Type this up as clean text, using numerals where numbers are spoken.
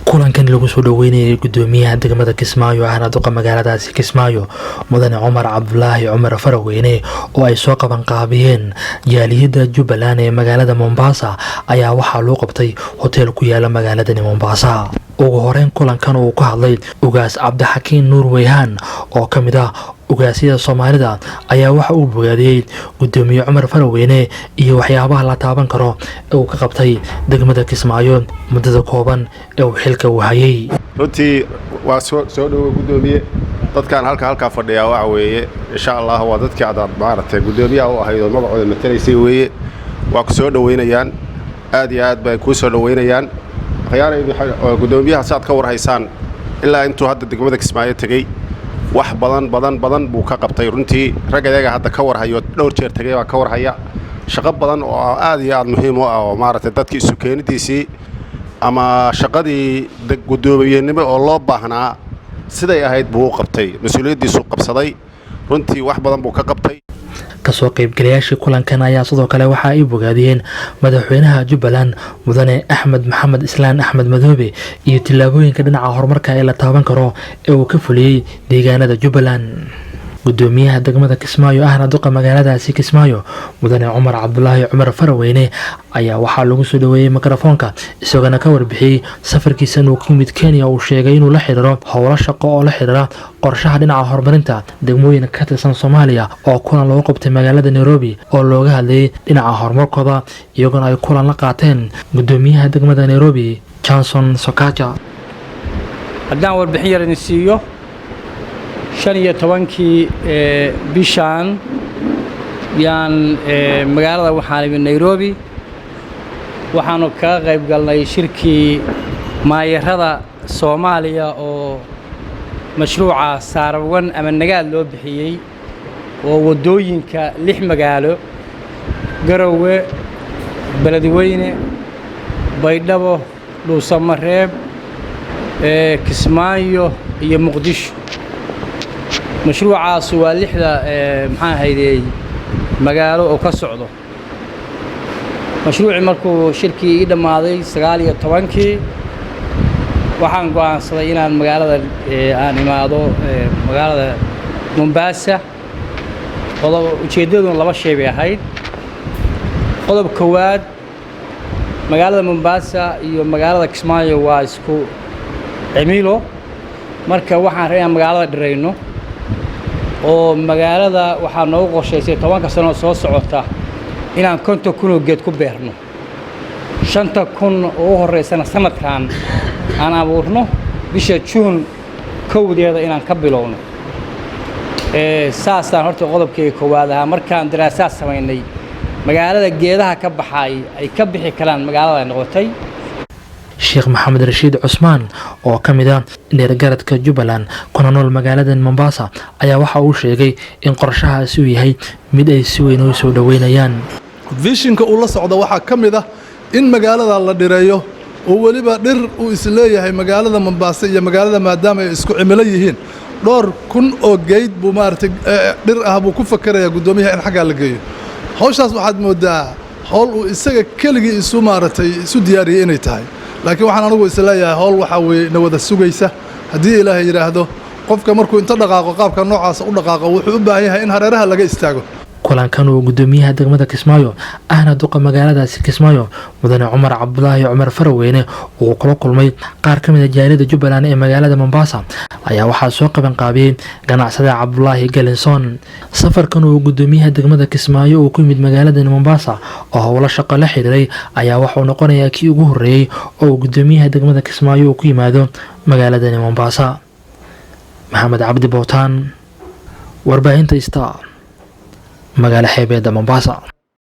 kulankan lagu soo dhaweynayay gudoomiyaha degmada Kismaayo ahna duqa magaaladaasi Kismaayo mudane Cumar Cabdulaahi Cumar Faraweyne oo ay soo qaban qaabiyeen jaaliyada Jubbaland ee magaalada Mombasa ayaa waxaa loo qabtay hotel ku yaala magaalada Mombasa. ugu horeyn kulankan uu ka hadlay ugaas Cabdixakiin Nuur Weyhaan oo kamid ah ugaasiyada Soomaalida ayaa waxa uu bogaadiyay gudoomiye Cumar Faraweyne iyo waxyaabaha la taaban karo ee uu ka qabtay degmada Kismaayo muddada kooban ee uu xilka u hayay. runtii waa soo dhaw gudoomiye dadkan halka fadhiya waxa weeye insha Allah waa dadkii aad maartay gudoomiyaha oo ahayd magacooda matalaysay weeye waa ku soo dhaweynayaan aad iyo aad bay ku soo dhaweynayaan khiyaarayda gudoomiyaha saad ka warhaysaan ilaa intuu hadda degmada Kismaayo tagay wax badan buu ka qabtay runtii ragayaga hadda ka warhayo dhowr jeer tagay waa ka warhaya shaqo badan oo aad iyo aad muhiim u ah oo maartay dadkii isu keenadiisii ama shaqadii gudoomiyenimo oo loo baahnaa siday ahayd buu qabtay mas'uuliyadiisu qabsaday runtii wax badan buu ka qabtay. kasoo qaybgalayaashii kulankan ayaa sidoo kale waxa ay bogaadiyeen madaxweynaha Jubbaland mudane Axmed Maxamed Islaan Axmed Madoobe iyo tilaabooyinka dhinaca horumarka ee la taaban karo ee uu ka fuliyay deegaanada Jubbaland. gudoomiyaha degmada Kismaayo ahna duqa magaaladaasi Kismaayo mudane Cumar Cabdulaahi Cumar Faraweyne ayaa waxaa lagu soo dhaweeyay mikrofoonka isagana ka warbixiyay safarkiisa uu ku yimid Kenya oo sheegay inuu la xiriiro howlo shaqo oo la xiriira qorshaha dhinaca horumarinta degmooyinka ka tirsan Soomaaliya oo kulan lagu qabtay magaalada Nairobi oo looga hadlayay dhinaca horumarkooda iyagoo ay kulan la qaateen gudoomiyaha degmada Nairobi Johnson Sokaja. haddaan warbixin yar idin siiyo 15 bishaan yaan magaalada waxaan imid Nairobi waxaanu ka qayb galnay shirkii maayarada Soomaaliya oo mashruuca Saarawan ama nagaad loo bixiyay oo wadooyinka 6 magaalo Garowe Beledweyne Baydhabo Dhuusamareeb Kismaayo iyo Muqdisho مشروع سوالح maxaa hayday magaalo oo ka socdo mashruuci markuu shirkii dhamaaday 19 waxaan go'aansaday inaan magaalada aan imaado magaalada Mombasa qodob ujeedadu laba shay bay ahayd qodob koowaad magaalada Mombasa iyo magaalada Kismaayo waa isku cimilo marka waxaan rabaa magaalada dhirayno oo magaalada waxaa noo qorshaysay 10 sano soo socota inaan 50,000 geed ku beerno 5,000 oo horeysana sanadkan aan abuurno bisha June kowdeeda inaan ka bilowno saasaan horta qodobkii koowaad ah markaan daraasaad sameynay magaalada geedaha ka baxay ay ka bixi karaan magaalada noqotay. Sheekh Maxamed Rashiid Cusmaan oo kamid ah dheergaradka Jubbaland kuna nool magaalada Mombasa ayaa waxa uu sheegay in qorshahaasi uu yahay mid ay si weyn u soo dhaweynayaan. visionka uu la socdo waxa kamid ah in magaalada la dhireeyo oo waliba dhir uu isleeyahay magaalada Mombasa iyo magaalada maadaama ay isku cimilo yihiin dhowr kun oo geed buu maartay dhir ah buu ku fakarayaa gudoomiyaha in xagga la geeyo hawshaas waxaad moodaa hawl uu isaga keligii isu maartay isu diyaariyay inay tahay laakiin waxaan anigu isleeyahay hawl waxa weey nabada sugaysa hadii Ilaahay yiraahdo qofka markuu inta dhaqaaqo qaabka noocaas u dhaqaaqo wuxuu u baahan yahay in hareeraha laga istaago. kulankan uu gudoomiyaha degmada Kismaayo ahna duqa magaaladaasi Kismaayo mudane Cumar Cabdulaahi Cumar Faraweyne oo kula kulmay qaar kamid ah jaaliyada Jubbaland ee magaalada Mombasa ayaa waxaa soo qaban qaabiyay ganacsade Cabdulaahi Galinson. safarkan uu gudoomiyaha degmada Kismaayo uu ku yimid magaalada Mombasa oo howlo shaqo la xiriiray ayaa wuxuu noqonayaa kii ugu horeeyay oo gudoomiyaha degmada Kismaayo uu ku yimaado magaalada Mombasa. Maxamed Cabdi Bootaan warbaahinta Star magaala xeebeeda Mombasa.